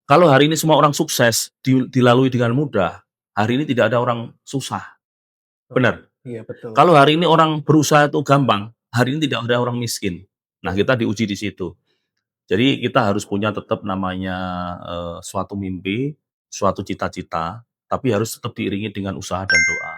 Kalau hari ini semua orang sukses dilalui dengan mudah, hari ini tidak ada orang susah, Oh, benar. iya betul, Kalau hari ini orang berusaha itu gampang, hari ini tidak ada orang miskin. Nah, betul. kita diuji di situ. Jadi kita harus punya tetap namanya, suatu mimpi, suatu cita-cita, tapi harus tetap diiringi dengan usaha dan doa.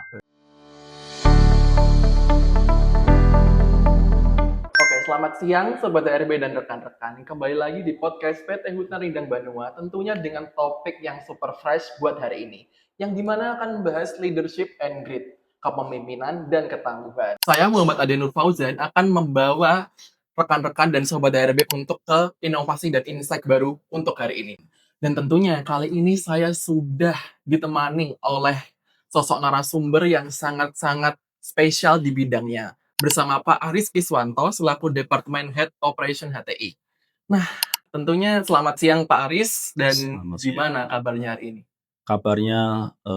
Oke, selamat siang Sobat HRB dan rekan-rekan. Kembali lagi di podcast PT Hutan Rindang Banua, tentunya dengan topik yang super fresh buat hari ini. Yang dimana akan membahas leadership and grit, kepemimpinan dan ketangguhan. Saya Muhammad Ade Nur Fauzan akan membawa rekan-rekan dan Sobat HRB untuk ke inovasi dan insight baru untuk hari ini. Dan tentunya kali ini saya sudah ditemani oleh sosok narasumber yang sangat-sangat spesial di bidangnya bersama Pak Aris Kiswanto selaku Departemen Head Operation HTI. Nah, tentunya selamat siang Pak Aris dan Selamat siang. gimana kabarnya hari ini? Kabarnya,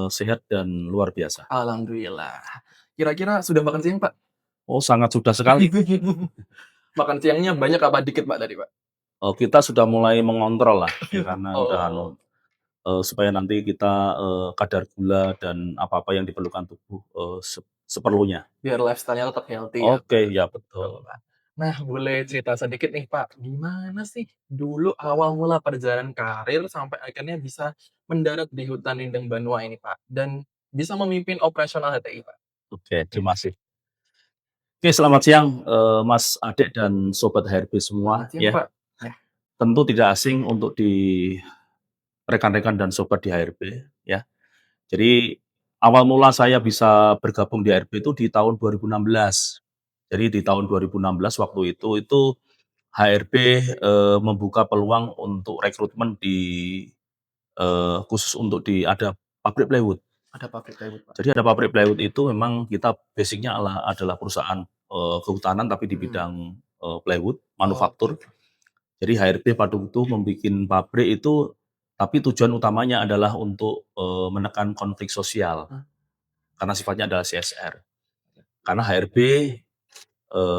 sehat dan luar biasa. Alhamdulillah. Kira-kira sudah makan siang, Pak? Oh, sangat sudah sekali. Makan siangnya banyak apa dikit, Pak, tadi, Pak? Kita sudah mulai mengontrol lah, ya karena udah Oh, supaya nanti kita, kadar gula dan apa-apa yang diperlukan tubuh, seperlunya. biar lifestyle-nya tetap healthy ya, Oke, Pak. ya Betul, betul. Pak. Nah, boleh cerita sedikit nih, Pak. Gimana sih dulu awal mula perjalanan karir sampai akhirnya bisa mendarat di hutan lindung Banua ini, Pak? Dan bisa memimpin operasional HTI, Pak? Oke, terima kasih. Oke, selamat siang, Mas Adek dan sobat HRB Selamat semua siang, ya. Pak. Ya, Tentu tidak asing untuk di rekan-rekan dan sobat di HRB ya. Jadi awal mula saya bisa bergabung di HRB itu di tahun 2016. Jadi di tahun 2016 waktu itu HRB, membuka peluang untuk rekrutmen khusus untuk ada pabrik plywood. ada pabrik plywood, Pak. Jadi ada pabrik plywood itu memang kita basic-nya adalah perusahaan, kehutanan tapi di Mhm. bidang, plywood, Oke, manufaktur. Jadi HRB pada waktu itu membikin pabrik itu, tapi tujuan utamanya adalah untuk, menekan konflik sosial, Hah? karena sifatnya adalah CSR. Karena HRB,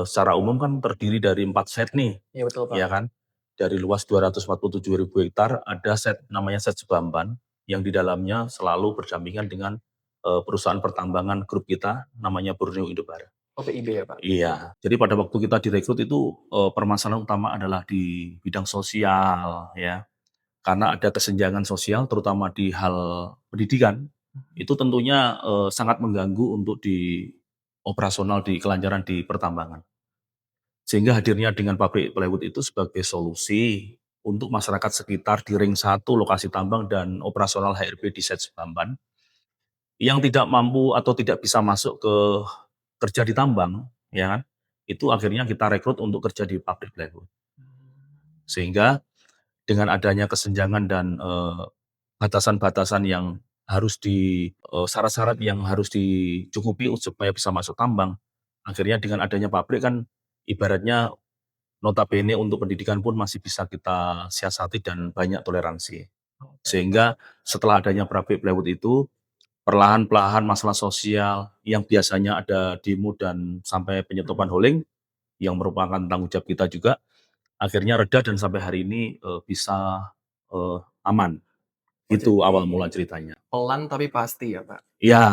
secara umum kan terdiri dari 4 set nih, Iya betul, Pak. ya kan. Dari luas 247.000 hektar, ada set namanya set Sebamban, yang di dalamnya selalu berdampingan dengan, perusahaan pertambangan grup kita, namanya Borneo Indobara. Oh, PIB ya, Pak? Iya, jadi pada waktu kita direkrut itu, permasalahan utama adalah di bidang sosial ya, karena ada kesenjangan sosial terutama di hal pendidikan, Mhm. itu tentunya, sangat mengganggu untuk di operasional di kelancaran di pertambangan. Sehingga hadirnya dengan pabrik plywood itu sebagai solusi untuk masyarakat sekitar di ring 1 lokasi tambang dan operasional HRB di Set Sebamban, yang tidak mampu atau tidak bisa masuk ke kerja di tambang, ya kan, itu akhirnya kita rekrut untuk kerja di pabrik plywood. Sehingga dengan adanya kesenjangan dan, batasan-batasan yang harus syarat-syarat yang harus dicukupi supaya bisa masuk tambang, akhirnya dengan adanya pabrik kan ibaratnya notabene untuk pendidikan pun masih bisa kita siasati dan banyak toleransi. Oke, Pak. Sehingga setelah adanya pabrik plywood itu, perlahan-lahan masalah sosial yang biasanya ada demo dan sampai penyetopan Mhm. hauling, yang merupakan tanggung jawab kita juga, akhirnya reda dan sampai hari ini, bisa, aman. Oh, Itu jadi awal mula ceritanya. pelan tapi pasti ya, Pak? Iya.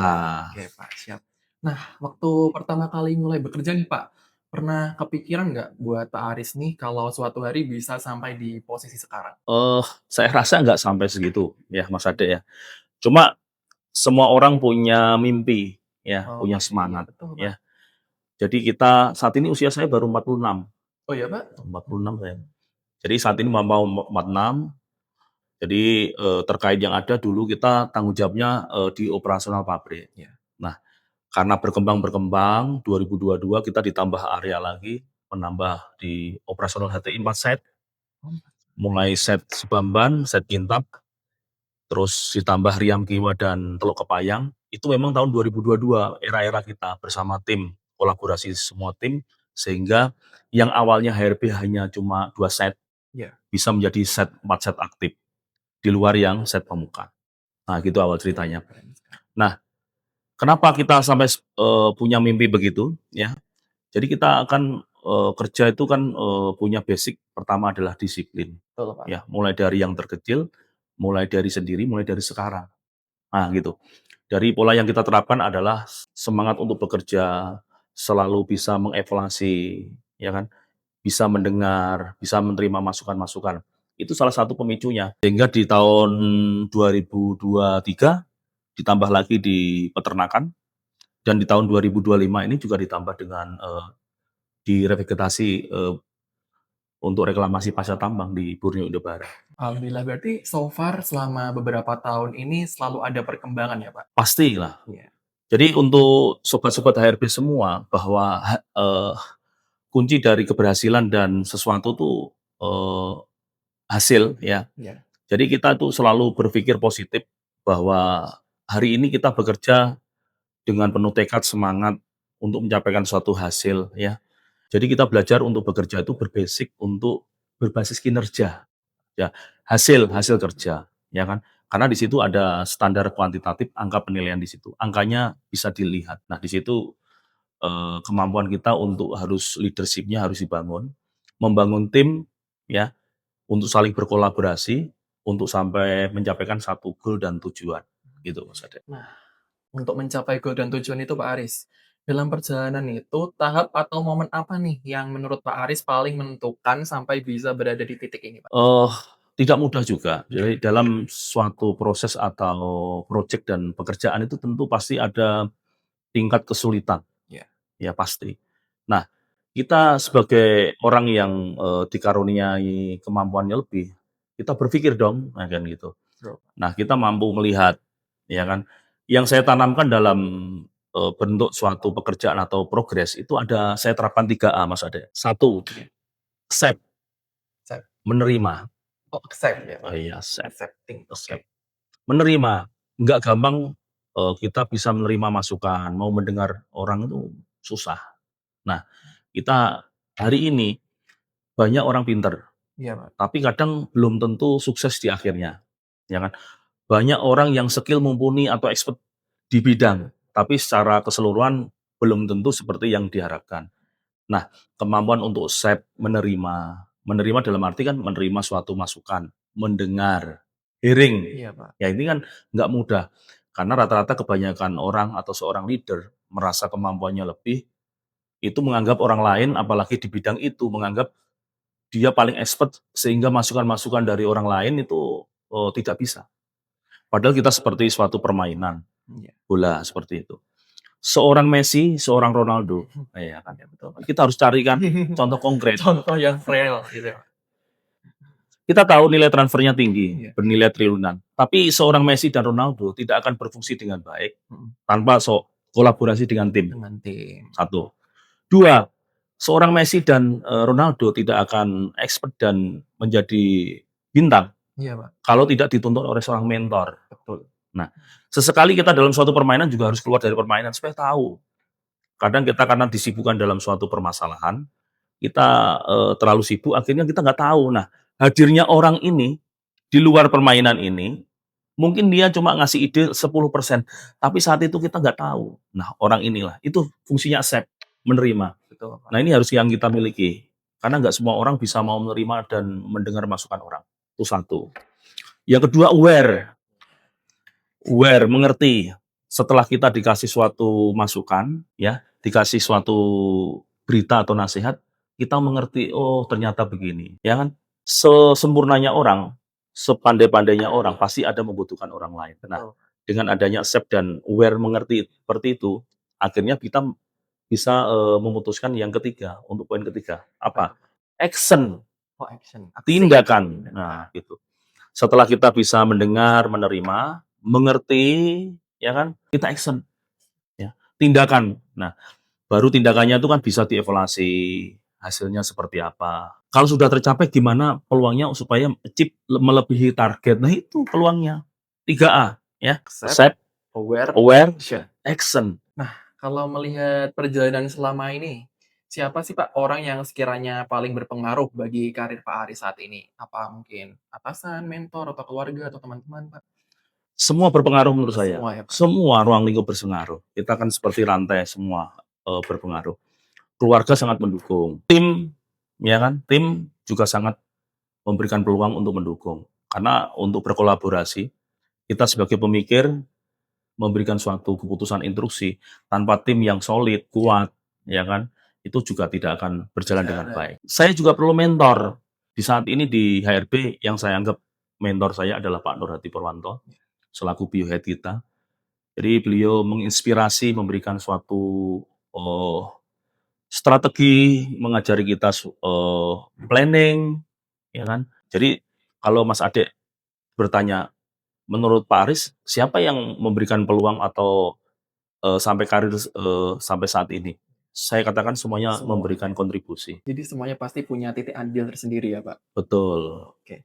Oke, Pak, siap. Nah, waktu pertama kali mulai bekerja nih, Pak, pernah kepikiran nggak buat Pak Aris nih kalau suatu hari bisa sampai di posisi sekarang? Saya rasa nggak sampai segitu ya, Mas Ade ya. Cuma semua orang punya mimpi ya, punya Oke, iya semangat betul, Pak. ya. Jadi kita saat ini usia saya baru 46, Oh ya, Pak? 46 saya. Jadi saat ini mau 46, jadi, terkait yang ada dulu kita tanggung jawabnya, di operasional pabrik. Iya. Nah, karena berkembang, 2022 kita ditambah area lagi, menambah di operasional HTI 4 set, Oh, mulai set Sebamban, set Kintab, terus ditambah Riam Kiwa dan Teluk Kepayang, itu memang tahun 2022 era-era kita bersama tim, kolaborasi semua tim, sehingga yang awalnya HRB hanya cuma 2 set, iya. bisa menjadi 4 set aktif, di luar yang set pembuka. Nah, gitu awal Oke, ceritanya. keren sekali. Nah, kenapa kita sampai punya mimpi begitu, ya. Jadi kita akan, kerja itu kan, punya basic pertama adalah disiplin, Betul, Pak. ya. Mulai dari yang terkecil, mulai dari sendiri, mulai dari sekarang. Nah, gitu. Dari pola yang kita terapkan adalah semangat untuk bekerja, selalu bisa mengevaluasi, ya kan, bisa mendengar, bisa menerima masukan-masukan. Itu salah satu pemicunya. Sehingga di tahun 2023 ditambah lagi di peternakan, dan di tahun 2025 ini juga ditambah dengan, direvegetasi, untuk reklamasi pasca tambang di Borneo Indo Barat. Alhamdulillah, berarti so far selama beberapa tahun ini selalu ada perkembangan ya, Pak? Pastilah. Iya. Jadi untuk sobat-sobat HRB semua bahwa kunci dari keberhasilan dan sesuatu tuh, hasil ya. Iya. Jadi kita tuh selalu berpikir positif bahwa hari ini kita bekerja dengan penuh tekad, semangat untuk mencapaikan suatu hasil ya. Jadi kita belajar untuk bekerja itu berbasis kinerja, ya, hasil hasil kerja, ya kan. Karena di situ ada standar kuantitatif, angka penilaian di situ, angkanya bisa dilihat. Nah, di situ, kemampuan kita untuk leadership-nya harus dibangun, membangun tim, ya, untuk saling berkolaborasi, untuk sampai mencapaikan satu goal dan tujuan, gitu Mas Ade. Nah, untuk mencapai goal dan tujuan itu Pak Aris, dalam perjalanan itu tahap atau momen apa nih yang menurut Pak Aris paling menentukan sampai bisa berada di titik ini, Pak? Eh, Tidak mudah juga. Jadi dalam suatu proses atau project dan pekerjaan itu tentu pasti ada tingkat kesulitan, Iya. ya pasti. Nah, kita sebagai orang yang, dikaruniai kemampuannya lebih, kita berpikir dong, nah kan gitu. Bro. Nah, kita mampu melihat, ya kan, yang saya tanamkan dalam, bentuk suatu pekerjaan atau progres itu saya terapkan 3A Mas Ade. Satu, accept, Accept. menerima. Oh, accept ya, Oh Pak? iya, accept, Accepting, oke. accept. Menerima, nggak gampang, kita bisa menerima masukan, mau mendengar orang itu susah. Nah, kita hari ini banyak orang pinter, Iya, Pak. tapi kadang belum tentu sukses di akhirnya, ya kan. Banyak orang yang skill mumpuni atau expert di bidang, tapi secara keseluruhan belum tentu seperti yang diharapkan. Nah, kemampuan untuk accept, menerima dalam arti kan menerima suatu masukan, mendengar, hearing. Iya, Pak. Ya ini kan nggak mudah, karena rata-rata kebanyakan orang atau seorang leader merasa kemampuannya lebih, itu menganggap orang lain apalagi di bidang itu, menganggap dia paling expert sehingga masukan-masukan dari orang lain itu, tidak bisa. Padahal kita seperti suatu permainan Iya. bola seperti itu. Seorang Messi, seorang Ronaldo, ya kan. Iya, betul, Pak. Kita harus carikan contoh konkret. Contoh yang real gitu ya, Pak? Kita tahu nilai transfernya tinggi, Iya. bernilai triliunan. Tapi seorang Messi dan Ronaldo tidak akan berfungsi dengan baik Mhm. tanpa kolaborasi dengan tim. Dengan tim. Satu. Dua, seorang Messi dan Ronaldo tidak akan expert dan menjadi bintang Iya, Pak. kalau tidak dituntun oleh seorang mentor. Betul. Nah, sesekali kita dalam suatu permainan juga harus keluar dari permainan supaya tahu. Kadang kita karena disibukkan dalam suatu permasalahan, kita, terlalu sibuk akhirnya kita nggak tahu. Nah, hadirnya orang ini di luar permainan ini, mungkin dia cuma ngasih ide 10%, tapi saat itu kita nggak tahu. Nah, orang inilah, itu fungsinya accept, menerima. Betul, Pak. Nah, ini harus yang kita miliki, karena nggak semua orang bisa mau menerima dan mendengar masukan orang, itu satu. Yang kedua aware. Aware, mengerti. Setelah kita dikasih suatu masukan, ya, dikasih suatu berita atau nasihat, kita mengerti, oh ternyata begini, ya kan. Sesempurnanya orang, sepandai-pandainya orang, pasti ada membutuhkan orang lain. Nah, Betul. dengan adanya accept dan aware mengerti seperti itu, akhirnya kita bisa, memutuskan yang ketiga, untuk poin ketiga, apa? Action, Oh, action. Aksi. tindakan. Nah, gitu. Setelah kita bisa mendengar, menerima, mengerti, ya kan, kita action, ya, tindakan. Nah, baru tindakannya itu kan bisa dievaluasi, hasilnya seperti apa. Kalau sudah tercapai gimana peluangnya supaya achieve melebihi target. Nah, itu peluangnya. 3A, ya. Accept, Accept, aware, aware, action. action. Kalau melihat perjalanan selama ini, siapa sih Pak orang yang sekiranya paling berpengaruh bagi karir Pak Aris saat ini? Apa mungkin atasan, mentor, atau keluarga, atau teman-teman, Pak? Semua berpengaruh menurut saya. Semua ya, Pak? Semua ruang lingkup berpengaruh. Kita kan seperti rantai semua, berpengaruh. Keluarga sangat mendukung. Tim, ya kan, tim juga sangat memberikan peluang untuk mendukung. Karena untuk berkolaborasi, kita sebagai pemikir memberikan suatu keputusan instruksi tanpa tim yang solid, kuat, ya kan, itu juga tidak akan berjalan Tidak dengan ada. baik. Saya juga perlu mentor. Di saat ini di HRB yang saya anggap mentor saya adalah Pak Nur Hadi Purwanto, selaku biohead kita. Jadi beliau menginspirasi, memberikan suatu strategi, mengajari kita planning, ya kan. Jadi kalau Mas Ade bertanya, menurut Pak Aris, siapa yang memberikan peluang atau sampai karir sampai saat ini? Saya katakan semuanya Semuanya. memberikan kontribusi. Jadi semuanya pasti punya titik andil tersendiri ya, Pak? Betul, Oke.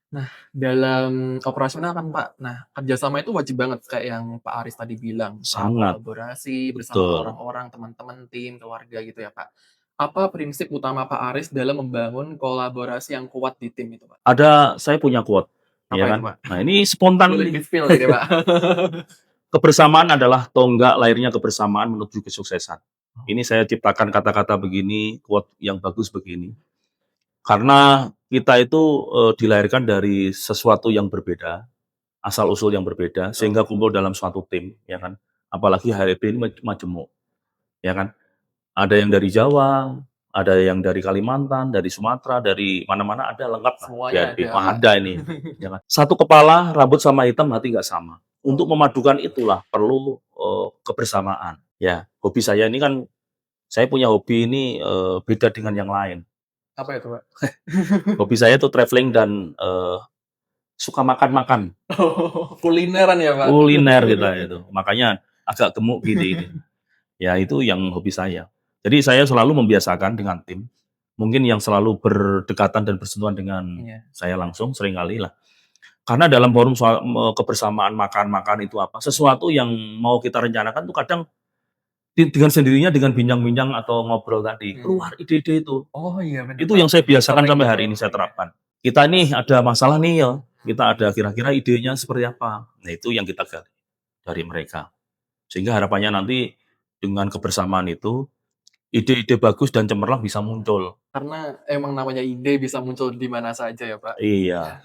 Nah, dalam operasional kan, Pak, nah kerjasama itu wajib banget kayak yang Pak Aris tadi bilang, sangat, kolaborasi bersama betul. orang-orang, teman-teman, tim, keluarga gitu ya, Pak. Apa prinsip utama Pak Aris dalam membangun kolaborasi yang kuat di tim itu, Pak? Saya punya quote, Apa ya itu, kan. Pak? Nah ini spontan Boleh nih. di-spill ini, Pak. Kebersamaan adalah tonggak lahirnya kebersamaan menuju kesuksesan. Ini saya ciptakan kata-kata begini, quote yang bagus begini. Karena kita itu dilahirkan dari sesuatu yang berbeda, asal-usul yang berbeda, sehingga Betul. kumpul dalam suatu tim, ya kan. Apalagi HRB ini majemuk, ya kan. Ada yang dari Jawa, ada yang dari Kalimantan, dari Sumatera, dari mana-mana ada, lengkap lah di Semuanya HRB. ada, Wah, Pak. ada ini, ya kan. Satu kepala, rambut sama hitam, hati nggak sama. Untuk Oh, memadukan itulah perlu kebersamaan. Ya, hobi saya ini kan, saya punya hobi ini beda dengan yang lain. apa itu, Pak? Hobi saya itu traveling dan suka makan-makan, Oh, kulineran ya, Pak? kuliner kita itu. Makanya agak gemuk gini ini. Ya itu yang hobi saya. Jadi saya selalu membiasakan dengan tim, mungkin yang selalu berdekatan dan bersentuhan dengan Iya. saya langsung seringkali lah. Karena dalam forum soal kebersamaan makan-makan itu apa, sesuatu yang mau kita rencanakan tuh kadang dengan sendirinya dengan bincang-bincang atau ngobrol tadi, keluar ide-ide itu. Oh iya bener, Itu Pak. yang saya biasakan Sering sampai itu hari ini saya sering ya. terapkan. Kita nih ada masalah nih ya, kita ada kira-kira idenya seperti apa. Nah itu yang kita gali dari mereka. Sehingga harapannya nanti dengan kebersamaan itu, ide-ide bagus dan cemerlang bisa muncul. Karena emang namanya ide bisa muncul di mana saja ya, Pak. Iya,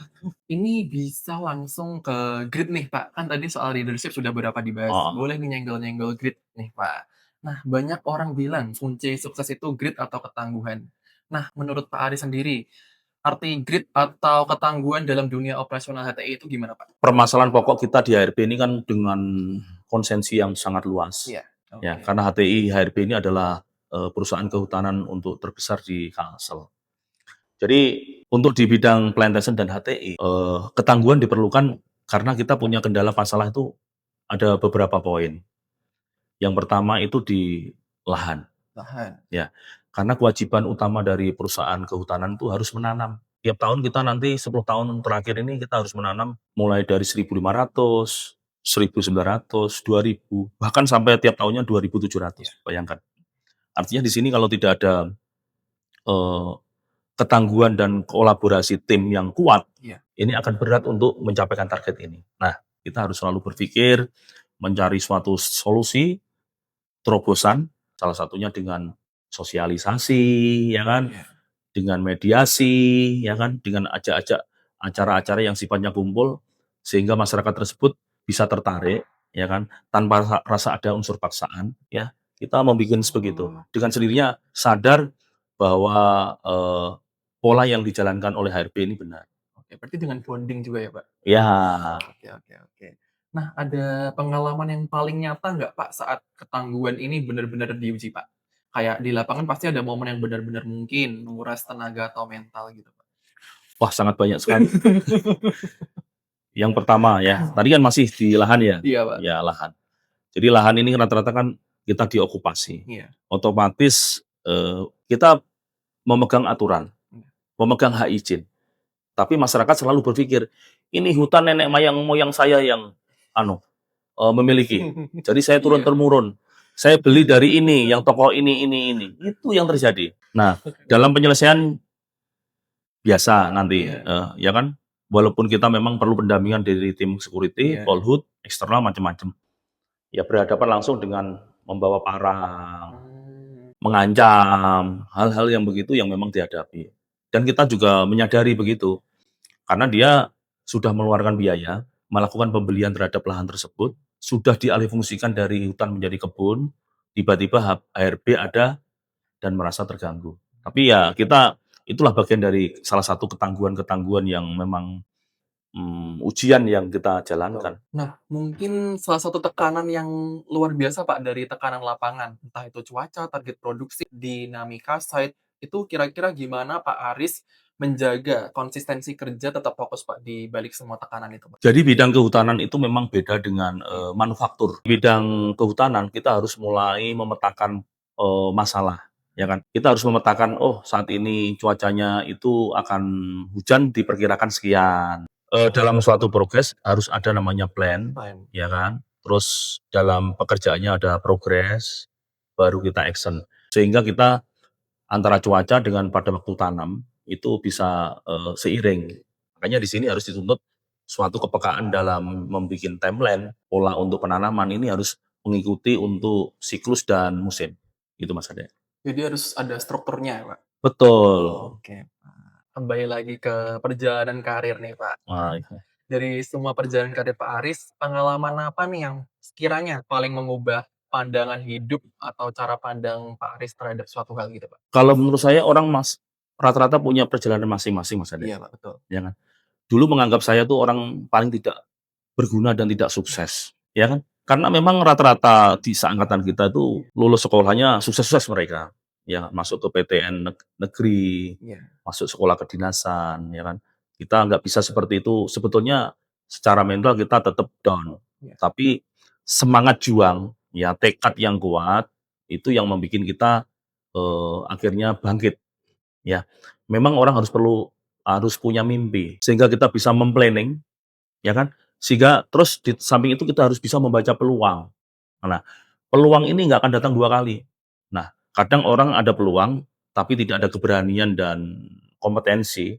Ini bisa langsung ke grit nih, Pak. Kan tadi soal leadership sudah beberapa dibahas. heeh. Boleh nih nyenggol-nyenggol grit nih, Pak. Nah, banyak orang bilang kunci sukses itu grit atau ketangguhan. Nah, menurut Pak Aris sendiri, arti grit atau ketangguhan dalam dunia operasional HTI itu gimana, Pak? Permasalahan pokok kita di HRB ini kan dengan konsensi yang sangat luas. Iya, Ya, oke. karena HTI HRB ini adalah perusahaan kehutanan untuk terbesar di Kalsel. Jadi untuk di bidang plantation dan HTI, ketangguhan diperlukan karena kita punya kendala masalah itu ada beberapa poin. Yang pertama itu di lahan, Tahan. ya. Karena kewajiban utama dari perusahaan kehutanan itu harus menanam. Tiap tahun kita nanti 10 tahun terakhir ini kita harus menanam mulai dari 1.500, 1.900, 2.000, bahkan sampai tiap tahunnya Iya. 2.700, bayangkan. Artinya di sini kalau tidak ada, eee, ketangguhan dan kolaborasi tim yang kuat, Iya. ini akan berat untuk mencapaikan target ini. Nah, kita harus selalu berpikir, mencari suatu solusi, terobosan, salah satunya dengan sosialisasi, ya kan, Iya. dengan mediasi, ya kan, dengan ajak-ajak acara-acara yang sifatnya kumpul, sehingga masyarakat tersebut bisa tertarik, ya kan, tanpa rasa ada unsur paksaan, ya. Kita membikin begitu. Oh, Dengan sendirinya sadar bahwa, pola yang dijalankan oleh HRB ini benar. oke. Berarti dengan bonding juga ya, Pak? Ya, Oke, oke, oke. Nah, ada pengalaman yang paling nyata nggak, Pak, saat ketangguhan ini benar-benar diuji, Pak? Kayak di lapangan pasti ada momen yang benar-benar mungkin menguras tenaga atau mental gitu, Pak. wah sangat banyak sekali. Yang pertama ya, tadi kan masih di lahan ya? Iya, Pak. Ya lahan. Jadi lahan ini rata-rata kan kita diokupasi. Iya. Otomatis, kita memegang aturan, Iya. memegang hak izin. Tapi masyarakat selalu berpikir, ini hutan nenek moyang saya yang memiliki. Jadi saya Iya. turun-temurun. Saya beli dari ini, yang toko ini. Itu yang terjadi. Nah, dalam penyelesaian biasa nanti, Iya. ya kan, walaupun kita memang perlu pendampingan dari tim security, Iya. Polhut, eksternal macam-macam. Ya berhadapan langsung dengan membawa parang, Mmm, mengancam, hal-hal yang begitu yang memang dihadapi. Dan kita juga menyadari begitu, karena dia sudah mengeluarkan biaya, melakukan pembelian terhadap lahan tersebut, sudah dialihfungsikan dari hutan menjadi kebun, tiba-tiba HRB ada dan merasa terganggu. Tapi ya kita itulah bagian dari salah satu ketangguhan-ketangguhan yang memang ujian yang kita jalankan. Nah, mungkin salah satu tekanan yang luar biasa, Pak, dari tekanan lapangan, entah itu cuaca, target produksi, dinamika site, itu kira-kira gimana Pak Aris menjaga konsistensi kerja tetap fokus, Pak, di balik semua tekanan itu, Pak? Jadi bidang kehutanan itu memang beda dengan manufaktur. Bidang kehutanan kita harus mulai memetakan masalah, ya kan? Kita harus memetakan, oh saat ini cuacanya itu akan hujan diperkirakan sekian. Dalam suatu progres harus ada namanya plan, Fine. ya kan? Terus dalam pekerjaannya ada progres, baru kita action. Sehingga kita antara cuaca dengan pada waktu tanam itu bisa seiring. Makanya di sini harus dituntut suatu kepekaan dalam membuat timeline, pola untuk penanaman ini harus mengikuti untuk siklus dan musim. Gitu Mas Ade. Jadi harus ada strukturnya ya, Pak? Betul. Oke, Pak. Kembali lagi ke perjalanan karir nih, Pak. Wah, iya. Dari semua perjalanan karir Pak Aris, pengalaman apa nih yang sekiranya paling mengubah pandangan hidup atau cara pandang Pak Aris terhadap suatu hal gitu, Pak? Kalau menurut saya orang rata-rata punya perjalanan masing-masing Mas Ade, Iya, Pak, betul. ya kan? Dulu menganggap saya tuh orang paling tidak berguna dan tidak sukses, ya kan? Karena memang rata-rata di seangkatan kita itu lulus sekolahnya sukses-sukses mereka, ya masuk ke PTN negeri, Iya, masuk sekolah kedinasan, ya kan. Kita nggak bisa seperti itu, sebetulnya secara mental kita tetap down, iya, tapi semangat juang, ya tekad yang kuat, itu yang membuat kita, akhirnya bangkit, ya. Memang orang harus punya mimpi, sehingga kita bisa mem-planning, ya kan? Sehingga terus di samping itu kita harus bisa membaca peluang. Nah, peluang ini nggak akan datang 2 kali. Nah, kadang orang ada peluang, tapi tidak ada keberanian dan kompetensi,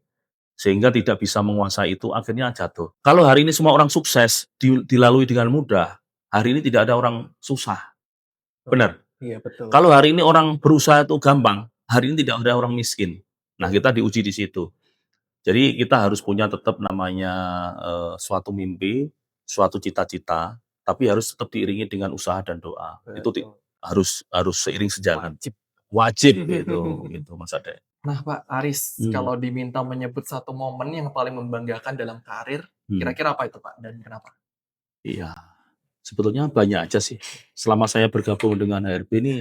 sehingga tidak bisa menguasai itu, akhirnya jatuh. Kalau hari ini semua orang sukses, dilalui dengan mudah, hari ini tidak ada orang susah, betul. benar. Iya, betul. Kalau hari ini orang berusaha itu gampang, hari ini tidak ada orang miskin. Nah, kita diuji di situ. Jadi kita harus punya tetap namanya, suatu mimpi, suatu cita-cita, tapi harus tetap diiringi dengan usaha dan doa. Itu Betul. harus seiring sejalan. Wajib. Wajib itu, gitu Mas Ade. Nah, Pak Aris, Hmm, kalau diminta menyebut satu momen yang paling membanggakan dalam karir, hmm, kira-kira apa itu, Pak, dan kenapa? iya. Sebetulnya banyak aja sih. Selama saya bergabung dengan HRB ini,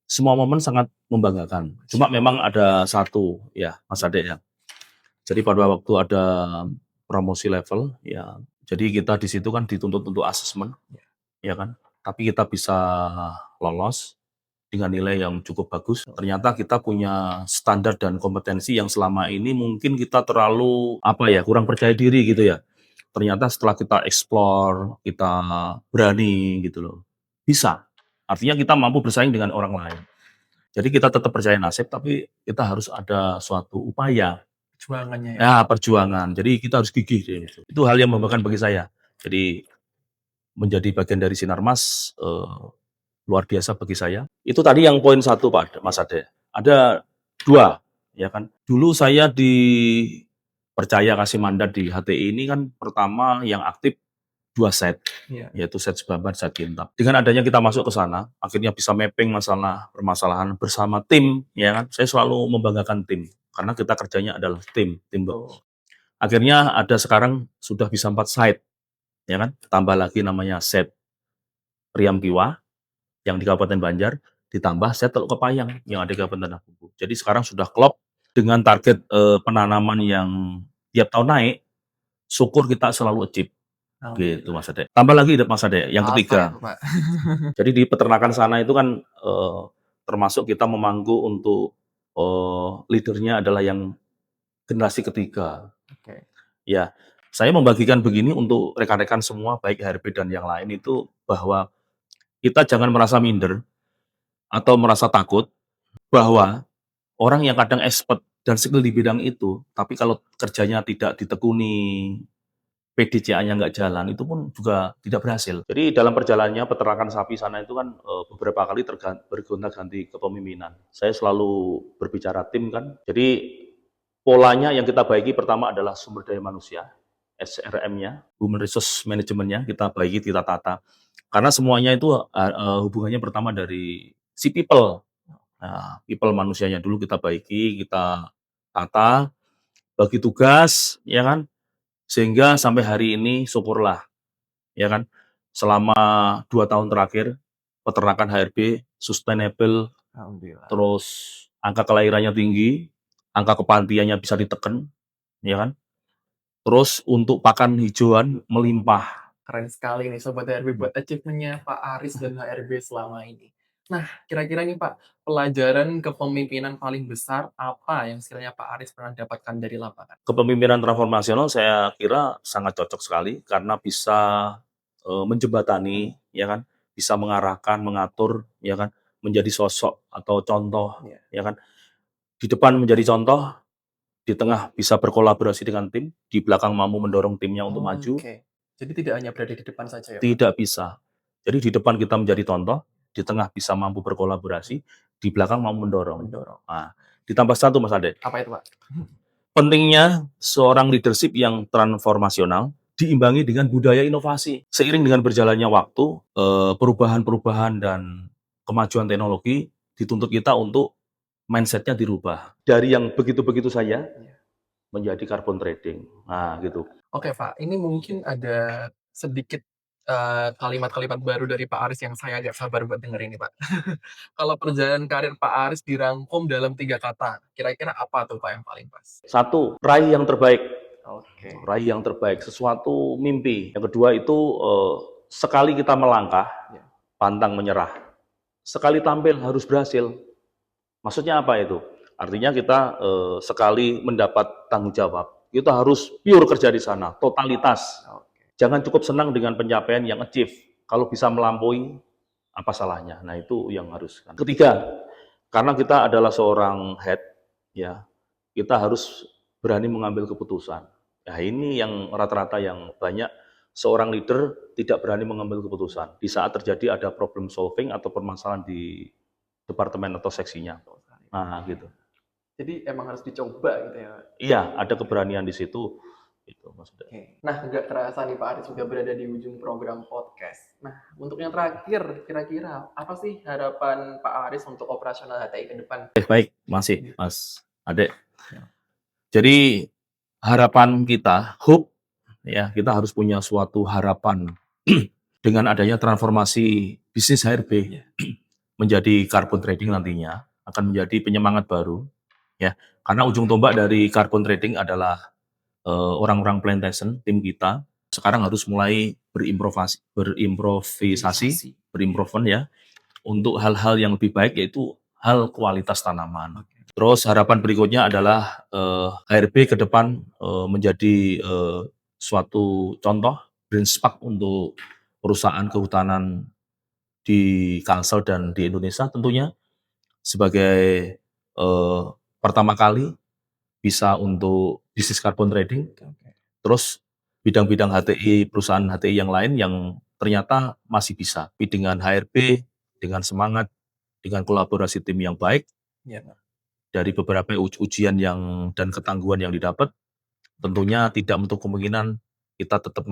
semua momen sangat membanggakan. Cuma memang ada satu ya, Mas Ade ya. Jadi pada waktu ada promosi level, ya jadi kita di situ kan dituntut untuk asesmen, ya kan. Tapi kita bisa lolos dengan nilai yang cukup bagus. Ternyata kita punya standar dan kompetensi yang selama ini mungkin kita terlalu, apa ya, kurang percaya diri gitu ya. Ternyata setelah kita explore, kita berani gitu loh, bisa. Artinya kita mampu bersaing dengan orang lain. Jadi kita tetap percaya nasib, tapi kita harus ada suatu upaya. Perjuangannya ya, Pak? Ya, perjuangan. Jadi kita harus gigih deh itu. Itu hal yang membanggakan bagi saya. Jadi menjadi bagian dari Sinarmas, luar biasa bagi saya. Itu tadi yang poin satu Pak Mas Ade. Ada 2, ya kan. Dulu saya dipercaya kasih mandat di HTI ini kan pertama yang aktif 2 set, Iya. yaitu set Sebaban, set Kintab. Dengan adanya kita masuk ke sana, akhirnya bisa mapping permasalahan bersama tim, ya kan. Saya selalu membanggakan tim, karena kita kerjanya adalah tim, teamwork. Betul. Akhirnya ada sekarang sudah bisa 4 site, ya kan. Tambah lagi namanya set Priam Kiwa yang di Kabupaten Banjar, ditambah set Teluk Kepayang yang ada di Kabupaten Tanah. Jadi sekarang sudah klop dengan target penanaman yang tiap tahun naik, syukur kita selalu achieve, gitu Mas Ade. Tambah lagi Mas Ade, yang Apa ketiga. itu, Pak? Jadi di peternakan sana itu kan termasuk kita memangku untuk leader-nya adalah yang generasi ketiga. Oke. Ya, saya membagikan begini untuk rekan-rekan semua, baik HRB dan yang lain itu, bahwa kita jangan merasa minder atau merasa takut bahwa orang yang kadang expert dan skill di bidang itu, tapi kalau kerjanya tidak ditekuni, PDCA-nya nggak jalan, itu pun juga tidak berhasil. Jadi dalam perjalanannya peternakan sapi sana itu kan beberapa kali bergonta-ganti kepemimpinan. Saya selalu berbicara tim kan. Jadi polanya yang kita baiki pertama adalah sumber daya manusia. SRM-nya, Human Resource Management-nya kita baiki, kita tata. Karena semuanya itu hubungannya pertama dari si people. Nah, people manusianya dulu kita baiki, kita tata, bagi tugas, ya kan? Sehingga sampai hari ini syukurlah, ya kan? Selama 2 tahun terakhir, peternakan HRB sustainable, Alhamdulillah. terus angka kelahirannya tinggi, angka kepatiannya bisa ditekan, ya kan? Terus untuk pakan hijauan melimpah. Keren sekali nih Sobat HRB buat achievement-nya Pak Aris dan HRB selama ini. Nah, kira-kira nih Pak, pelajaran kepemimpinan paling besar apa yang sekiranya Pak Aris pernah dapatkan dari lapangan? Kepemimpinan transformasional saya kira sangat cocok sekali karena bisa menjembatani, ya kan, bisa mengarahkan, mengatur, ya kan, menjadi sosok atau contoh, Iya. ya kan. Di depan menjadi contoh, di tengah bisa berkolaborasi dengan tim, di belakang mampu mendorong timnya untuk maju, Oke. Jadi tidak hanya berada di depan saja ya Pak? tidak bisa. Jadi di depan kita menjadi contoh, di tengah bisa mampu berkolaborasi, di belakang mampu mendorong. Mendorong. Nah, ditambah satu Mas Ade, Apa itu Pak? pentingnya seorang leadership yang transformasional diimbangi dengan budaya inovasi. Seiring dengan berjalannya waktu, perubahan-perubahan dan kemajuan teknologi dituntut kita untuk mindset-nya dirubah. Dari yang begitu-begitu saja Iya. menjadi carbon trading. Nah, gitu. Oke Pak, ini mungkin ada sedikit kalimat-kalimat baru dari Pak Aris yang saya agak sabar buat denger ini Pak. Kalau perjalanan karir Pak Aris dirangkum dalam 3 kata, kira-kira apa tuh Pak yang paling pas? Satu, raih yang terbaik. Oke. Raih yang terbaik, sesuatu mimpi. Yang kedua itu sekali kita melangkah, Ya. pantang menyerah. Sekali tampil harus berhasil. Maksudnya apa itu? Artinya kita sekali mendapat tanggung jawab, kita harus pure kerja di sana, totalitas. Oke. Jangan cukup senang dengan pencapaian yang achieve. Kalau bisa melampaui, apa salahnya? Nah, itu yang harus. Ketiga, karena kita adalah seorang head, ya, kita harus berani mengambil keputusan. Nah, ini yang rata-rata yang banyak seorang leader tidak berani mengambil keputusan. Di saat terjadi ada problem solving atau permasalahan di departemen atau seksinya. Nah, gitu. Jadi emang harus dicoba gitu ya. Iya, ada keberanian di situ. Itu maksudnya. Oke. Nah, nggak terasa nih Pak Aris sudah berada di ujung program podcast. Nah, untuk yang terakhir, kira-kira apa sih harapan Pak Aris untuk operasional HTI ke depan? Baik, masih, Mas Ade. Jadi harapan kita, hope, ya, kita harus punya suatu harapan dengan adanya transformasi bisnis HRB menjadi carbon trading nantinya akan menjadi penyemangat baru, ya. Karena ujung tombak dari carbon trading adalah orang-orang plantation, tim kita sekarang harus mulai berimprovisasi, berimprovement ya, untuk hal-hal yang lebih baik yaitu hal kualitas tanaman. Terus harapan berikutnya adalah HRB ke depan menjadi suatu contoh benchmark untuk perusahaan kehutanan di Kalsel dan di Indonesia tentunya sebagai pertama kali bisa untuk bisnis carbon trading. Terus bidang-bidang HTI, perusahaan HTI yang lain yang ternyata masih bisa. Tapi dengan HRB, dengan semangat, dengan kolaborasi tim yang baik, Iya, dari beberapa ujian yang dan ketangguhan yang didapat, tentunya tidak menutup kemungkinan kita tetap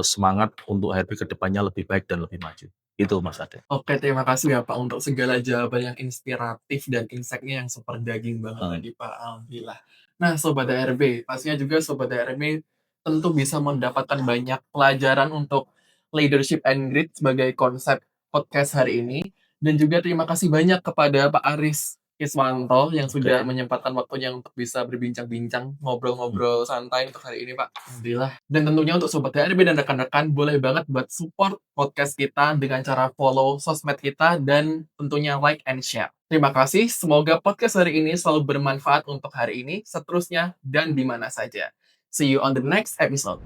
semangat untuk HRB ke depannya lebih baik dan lebih maju. Itu Mas Ade. Oke, terima kasih ya Pak untuk segala jawaban yang inspiratif dan insight-nya yang super daging banget tadi Pak. Alhamdulillah. Nah, Sobat HRB, pastinya juga Sobat HRB tentu bisa mendapatkan banyak pelajaran untuk leadership and grit sebagai konsep podcast hari ini. Dan juga terima kasih banyak kepada Pak Aris Kiswanto yang sudah menyempatkan waktunya untuk bisa berbincang-bincang, ngobrol-ngobrol santai untuk hari ini Pak. Alhamdulillah. Dan tentunya untuk Sobat HRB dan rekan-rekan, boleh banget buat support podcast kita dengan cara follow sosmed kita dan tentunya like and share. Terima kasih, semoga podcast hari ini selalu bermanfaat untuk hari ini, seterusnya, dan di mana saja. See you on the next episode.